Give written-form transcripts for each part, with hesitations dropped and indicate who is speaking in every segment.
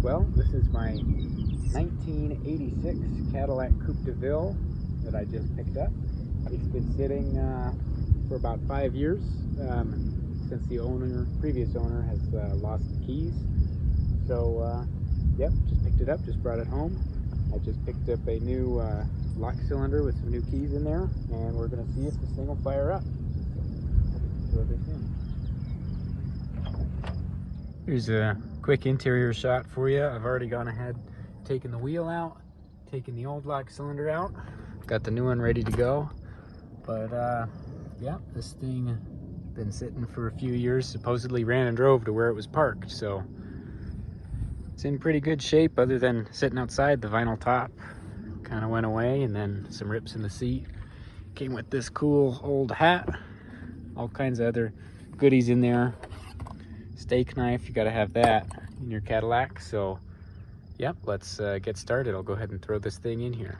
Speaker 1: Well, this is my 1986 Cadillac Coupe DeVille that I just picked up. It's been sitting for about 5 years since the previous owner has lost the keys. So, yep, just picked it up, just brought it home. I just picked up a new lock cylinder with some new keys in there, and we're going to see if this thing will fire up. Throw this in. Here's a quick interior shot for you. I've already gone ahead, taken the wheel out, taken the old lock cylinder out, got the new one ready to go. But yeah, this thing been sitting for a few years, supposedly ran and drove to where it was parked, so it's in pretty good shape other than sitting outside. The vinyl top kind of went away, and then some rips in the seat. Came with this cool old hat, all kinds of other goodies in there. Steak knife, you got to have that in your Cadillac. So yep, let's get started. I'll go ahead and throw this thing in here.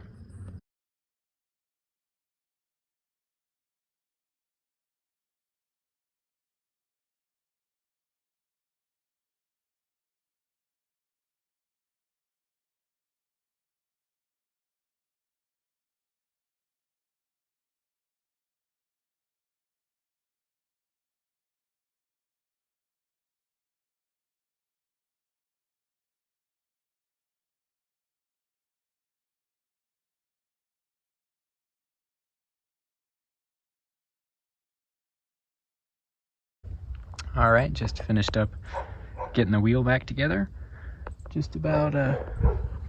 Speaker 1: All right, just finished up getting the wheel back together. Just about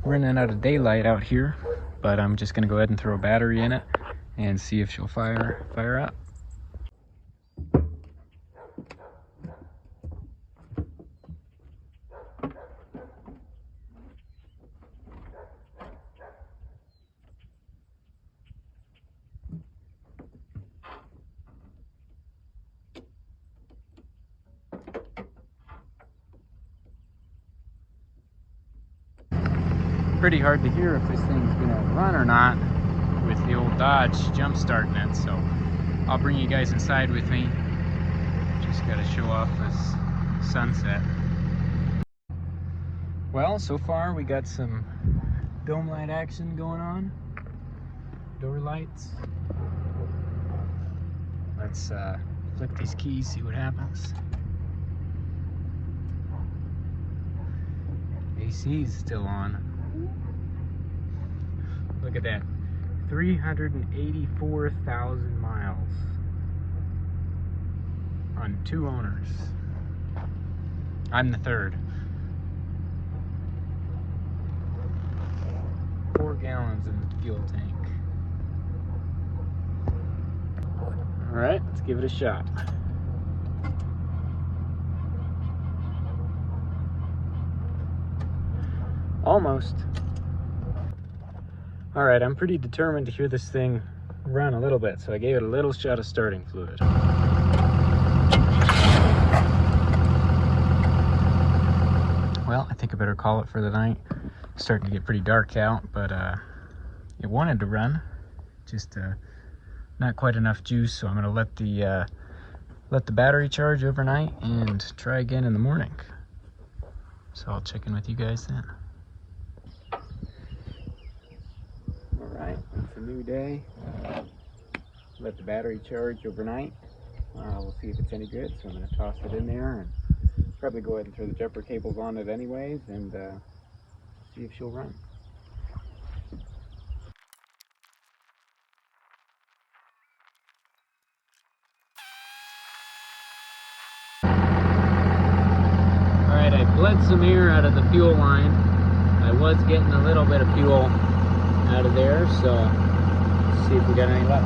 Speaker 1: running out of daylight out here, but I'm just gonna go ahead and throw a battery in it and see if she'll fire up. Pretty hard to hear if this thing's gonna run or not with the old Dodge jump starting it, so I'll bring you guys inside with me. Just gotta show off this sunset. Well, so far we got some dome light action going on, door lights. Let's flick these keys, see what happens. AC is still on. Look at that, 384,000 miles on 2 owners. I'm the third. 4 gallons in the fuel tank. All right, let's give it a shot. Almost. All right, I'm pretty determined to hear this thing run a little bit, so I gave it a little shot of starting fluid. Well, I think I better call it for the night. It's starting to get pretty dark out, but it wanted to run, just not quite enough juice, so I'm gonna let the battery charge overnight and try again in the morning. So I'll check in with you guys then. Alright, it's a new day. Let the battery charge overnight. We'll see if it's any good, so I'm going to toss it in there and probably go ahead and throw the jumper cables on it anyways and see if she'll run. Alright, I bled some air out of the fuel line. I was getting a little bit of fuel out of there, so let's see if we got any luck.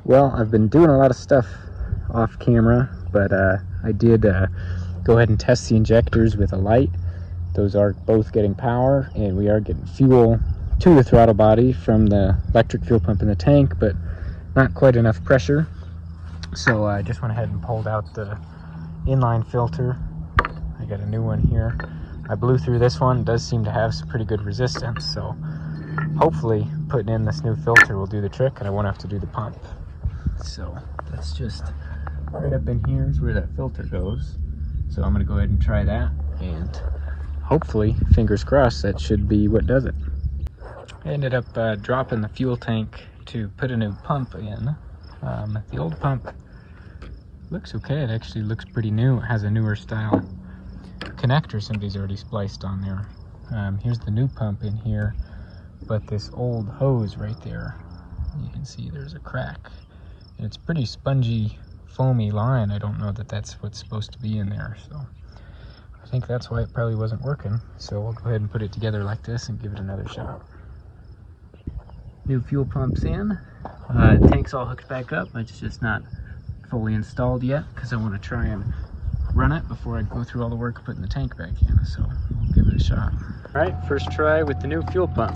Speaker 1: Well, I've been doing a lot of stuff off camera, but I did go ahead and test the injectors with a light. Those are both getting power, and we are getting fuel to the throttle body from the electric fuel pump in the tank, but not quite enough pressure. So I just went ahead and pulled out the inline filter. I got a new one here. I blew through this one. It does seem to have some pretty good resistance, so hopefully putting in this new filter will do the trick and I won't have to do the pump. So that's just right up in here is where that filter goes. So I'm going to go ahead and try that, and hopefully, fingers crossed, that should be what does it. I ended up dropping the fuel tank to put a new pump in. The old pump looks okay. It actually looks pretty new. It has a newer style connector somebody's already spliced on there. Here's the new pump in here, but this old hose right there, you can see there's a crack. And it's pretty spongy, foamy line. I don't know that that's what's supposed to be in there, so I think that's why it probably wasn't working. So we'll go ahead and put it together like this and give it another shot. New fuel pump's in. Tank's all hooked back up. It's just not fully installed yet because I want to try and run it before I go through all the work of putting the tank back in. So we'll give it a shot. All right, first try with the new fuel pump.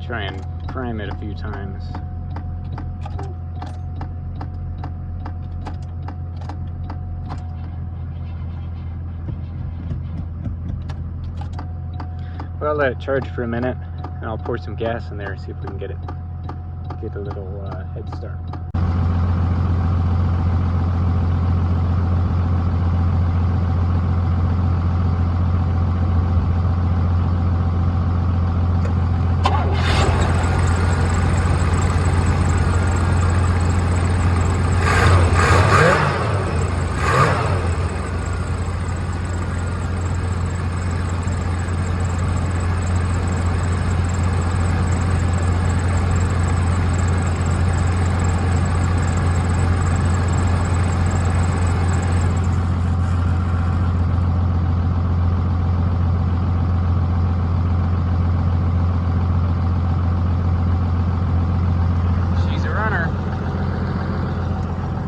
Speaker 1: Try and prime it a few times. Well, I'll let it charge for a minute, and I'll pour some gas in there and see if we can get a little head start.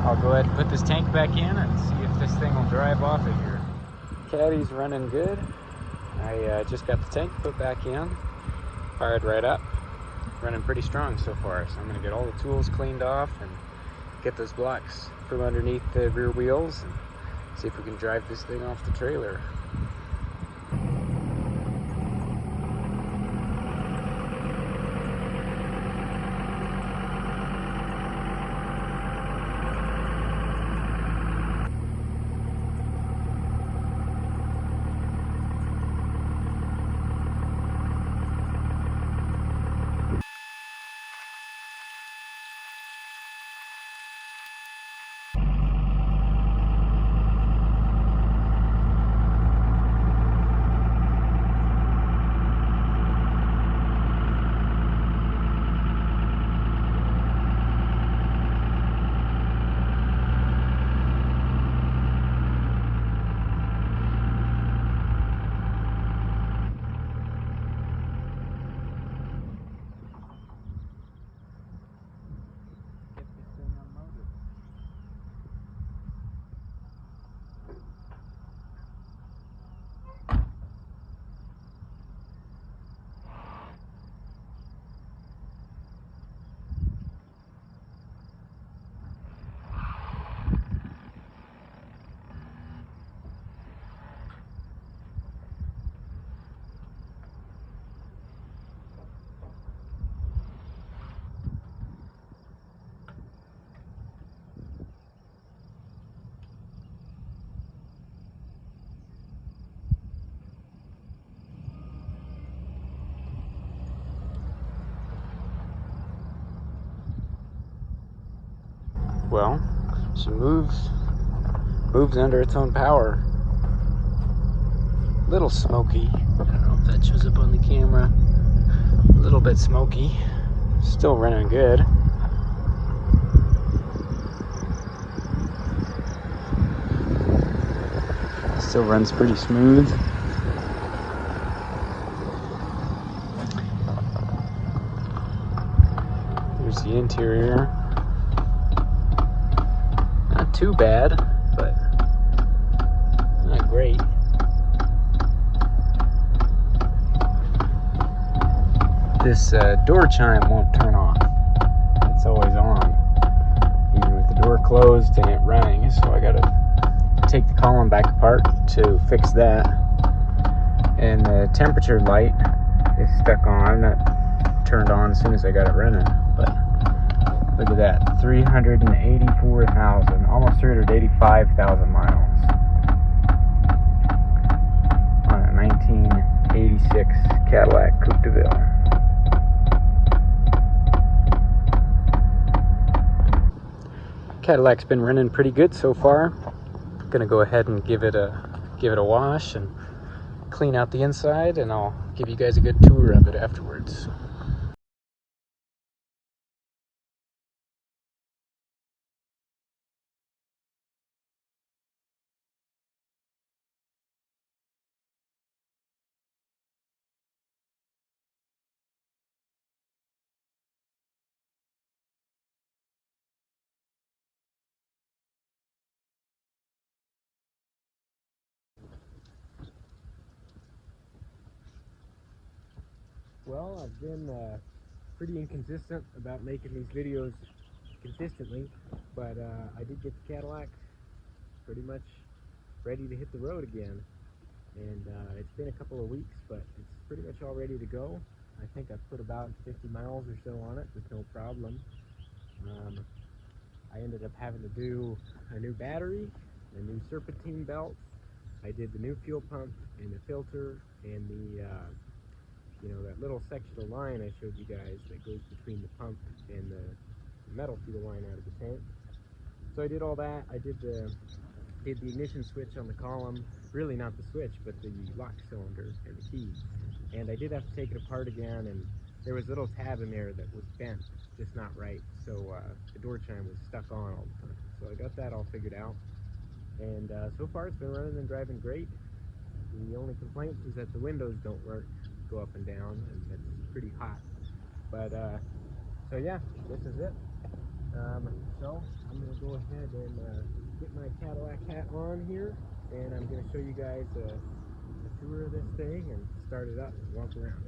Speaker 1: I'll go ahead and put this tank back in and see if this thing will drive off of here. Caddy's running good. I just got the tank put back in, fired right up, running pretty strong so far. So I'm going to get all the tools cleaned off and get those blocks from underneath the rear wheels and see if we can drive this thing off the trailer. Well, she moves under its own power. Little smoky. I don't know if that shows up on the camera. A little bit smoky. Still running good. Still runs pretty smooth. interior. Not too bad, but not great. This door chime won't turn off. It's always on, even with the door closed and it running. So I gotta take the column back apart to fix that. And the temperature light is stuck on. That turned on as soon as I got it running. But look at that, 384,000, almost 385,000 miles on a 1986 Cadillac Coupe DeVille. Cadillac's been running pretty good so far. Gonna go ahead and give it a wash and clean out the inside, and I'll give you guys a good tour of it afterwards. Well, I've been pretty inconsistent about making these videos consistently, but I did get the Cadillac pretty much ready to hit the road again, and it's been a couple of weeks, but it's pretty much all ready to go. I think I've put about 50 miles or so on it with no problem. I ended up having to do a new battery, a new serpentine belt. I did the new fuel pump and the filter and the that little section of line I showed you guys that goes between the pump and the metal fuel line out of the tank. So I did all that. I did the ignition switch on the column, really not the switch, but the lock cylinder and the keys. And I did have to take it apart again, and there was a little tab in there that was bent, just not right. So the door chime was stuck on all the time. So I got that all figured out. And so far it's been running and driving great. The only complaint is that the windows don't work, go up and down, and it's pretty hot. But so yeah, this is it. So I'm gonna go ahead and get my Cadillac hat on here, and I'm gonna show you guys a tour of this thing and start it up and walk around.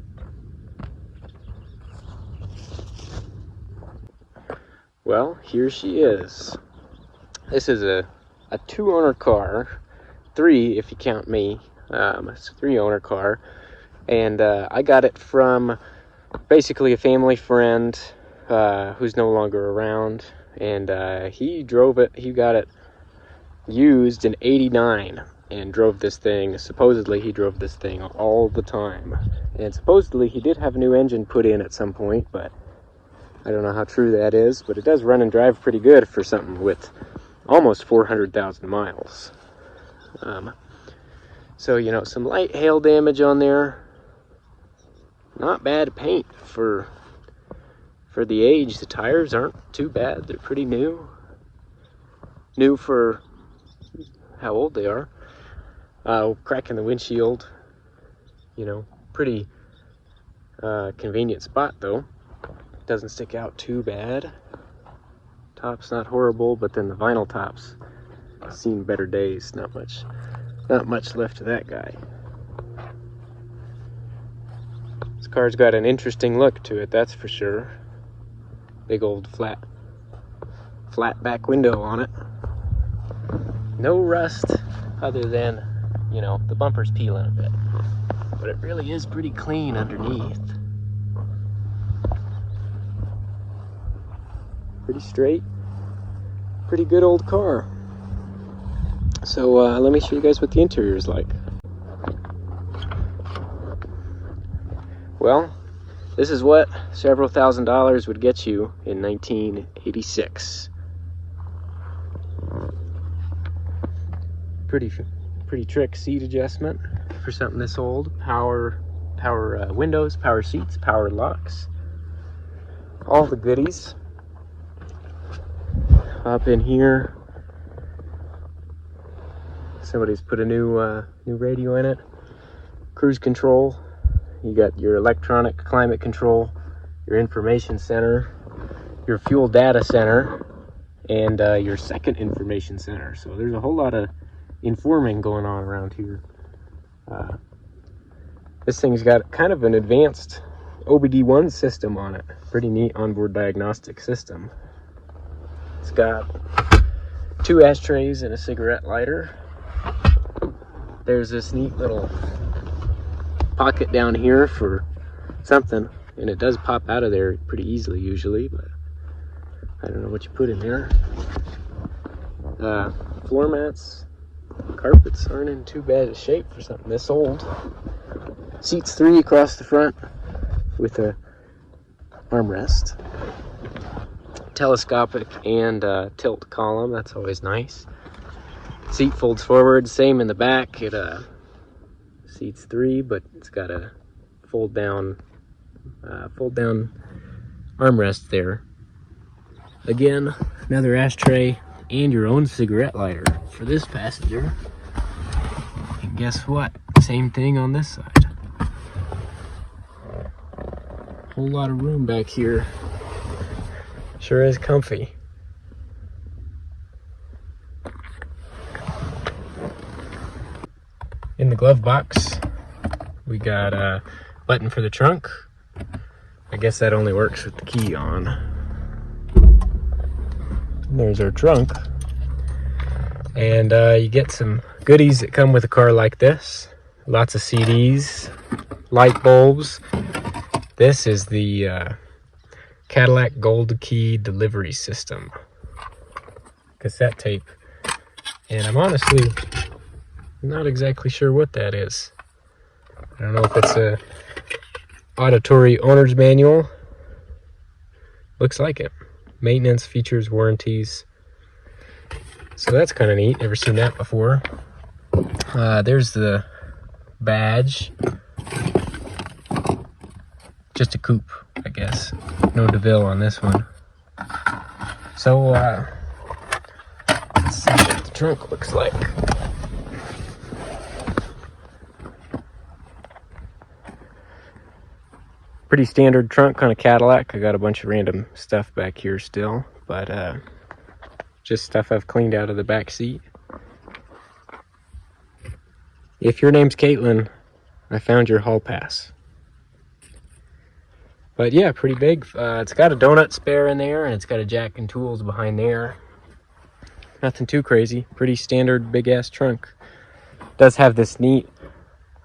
Speaker 1: Well, here she is. This is a 2-owner car, 3 if you count me. It's a 3-owner car, and I got it from basically a family friend who's no longer around, and he drove it. He got it used in '89 and drove this thing. Supposedly he drove this thing all the time, and supposedly he did have a new engine put in at some point, but I don't know how true that is. But it does run and drive pretty good for something with almost 400,000 miles. So some light hail damage on there. Not bad paint for the age. The tires aren't too bad. They're pretty new for how old they are. Crack in the windshield, pretty convenient spot though. Doesn't stick out too bad. Top's not horrible, but then the vinyl top's seen better days. Not much left of that guy. This car's got an interesting look to it, that's for sure. Big old flat back window on it. No rust other than, the bumper's peeling a bit. But it really is pretty clean underneath. Pretty straight. Pretty good old car. So let me show you guys what the interior is like. Well, this is what several $1,000s would get you in 1986. Pretty trick seat adjustment for something this old. Power windows, power seats, power locks, all the goodies. Up in here, somebody's put a new radio in it. Cruise control. You got your electronic climate control, your information center,
Speaker 2: your fuel data center, and your second information center. So there's a whole lot of informing going on around here. This thing's got kind of an advanced OBD1 system on it. Pretty neat onboard diagnostic system. It's got 2 ashtrays and a cigarette lighter. There's this neat little pocket down here for something, and it does pop out of there pretty easily usually, but I don't know what you put in there. Floor mats, carpets aren't in too bad a shape for something this old. Seats 3 across the front with a armrest. Telescopic and tilt column, that's always nice. Seat folds forward, same in the back. It seats 3, but it's got a fold down armrest there. Again, another ashtray and your own cigarette lighter for this passenger. And guess what? Same thing on this side. Whole lot of room back here. Sure is comfy. In the glove box, we got a button for the trunk. I guess that only works with the key on. And there's our trunk. And you get some goodies that come with a car like this. Lots of CDs, light bulbs. This is the Cadillac Gold Key delivery system. Cassette tape. And I'm honestly not exactly sure what that is. I don't know if it's a auditory owner's manual. Looks like it. Maintenance, features, warranties. So that's kind of neat. Never seen that before. There's the badge. Just a coupe, I guess. No DeVille on this one. So, let's see what the trunk looks like. Pretty standard trunk on a Cadillac. I got a bunch of random stuff back here still, but just stuff I've cleaned out of the back seat. If your name's Caitlin, I found your hall pass. But yeah, pretty big. It's got a donut spare in there, and it's got a jack and tools behind there. Nothing too crazy. Pretty standard big ass trunk. Does have this neat,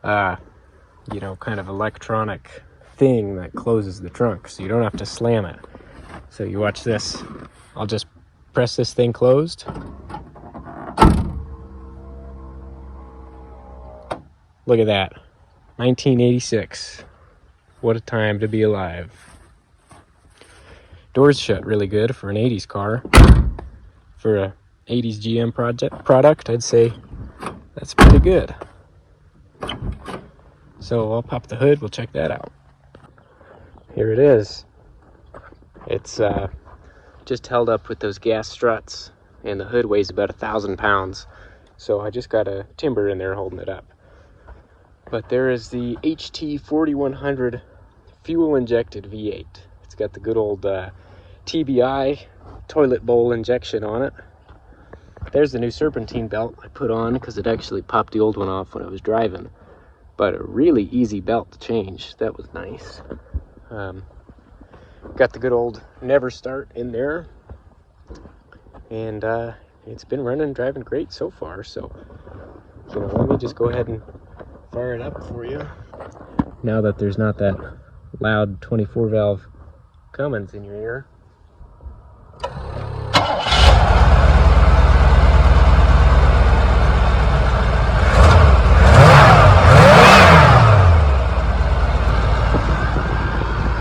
Speaker 2: you know, kind of electronic thing that closes the trunk, so you don't have to slam it. So you watch this. I'll just press this thing closed. Look at that. 1986. What a time to be alive. Doors shut really good for an 80s car. For a 80s GM product, I'd say that's pretty good. So I'll pop the hood, we'll check that out. Here it is. It's just held up with those gas struts, and the hood weighs about 1,000 pounds. So I just got a timber in there holding it up. But there is the HT 4100 fuel injected V8. It's got the good old TBI toilet bowl injection on it. There's the new serpentine belt I put on because it actually popped the old one off when I was driving. But a really easy belt to change. That was nice. Got the good old never start in there. And it's been running, driving great so far. So, you know, let me just go ahead and fire it up for you. Now that there's not that loud 24 valve Cummins in your ear.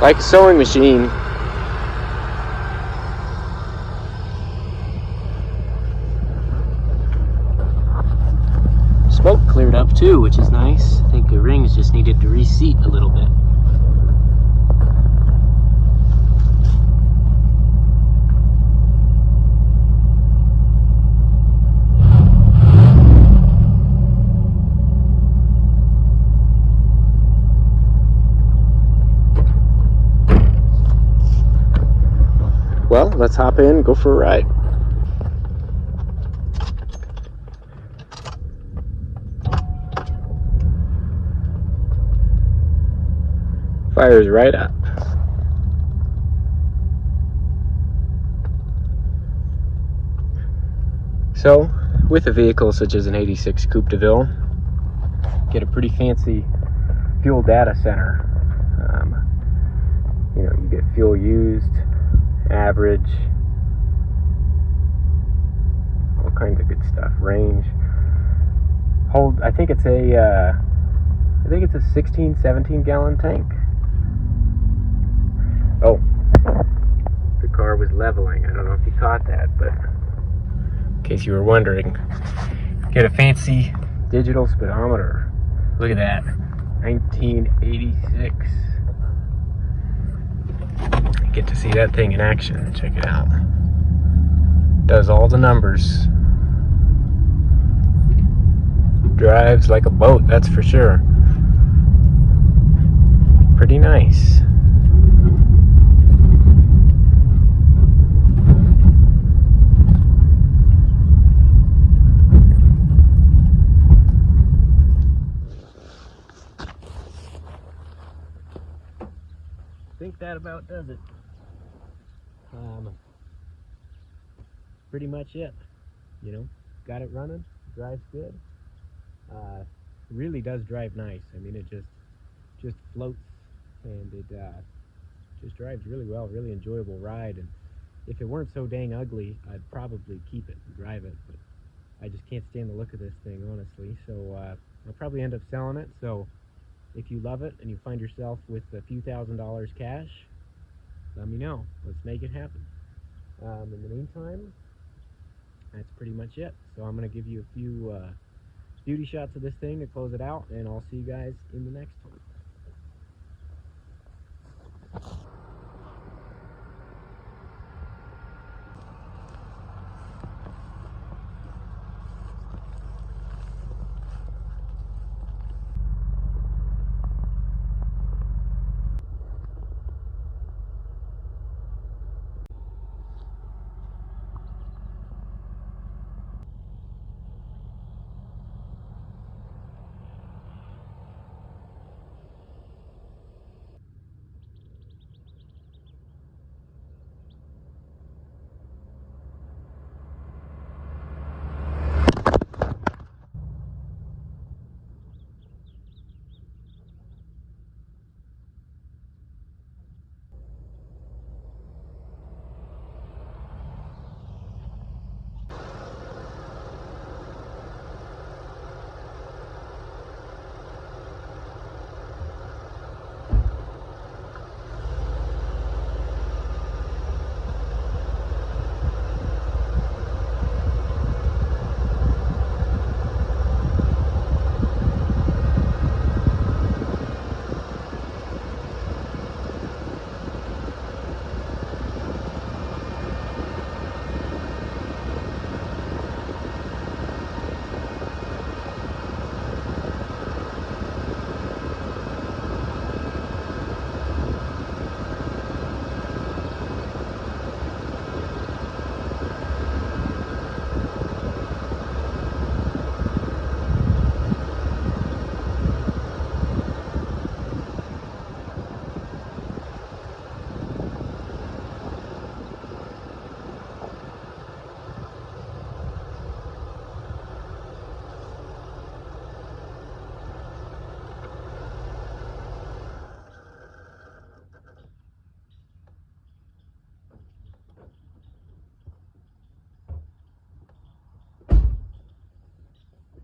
Speaker 2: Like a sewing machine. Smoke cleared up too, which is nice. I think the rings just needed to reseat a little bit. let's hop in, go for a ride. Fires right up. So, with a vehicle such as an 86 Coupe DeVille, get a pretty fancy fuel data center. You know, you get fuel used, average, all kinds of good stuff. Range. I think it's a 16, 17 gallon tank. Oh, the car was leveling. I don't know if you caught that, but in case you were wondering, get a fancy digital speedometer. Look at that, 1986. Get to see that thing in action. Check it out. Does all the numbers. Drives like a boat, that's for sure. Pretty nice. I think that about does it. Pretty much it. You know, got it running, drives good. Really does drive nice. I mean, it just floats, and it just drives really well. Really enjoyable ride. And if it weren't so dang ugly, I'd probably keep it and drive it. But I just can't stand the look of this thing, honestly. So I'll probably end up selling it. So if you love it and you find yourself with a few $1,000s cash, let me know. Let's make it happen. In the meantime, that's pretty much it. So I'm going to give you a few beauty shots of this thing to close it out, and I'll see you guys in the next one.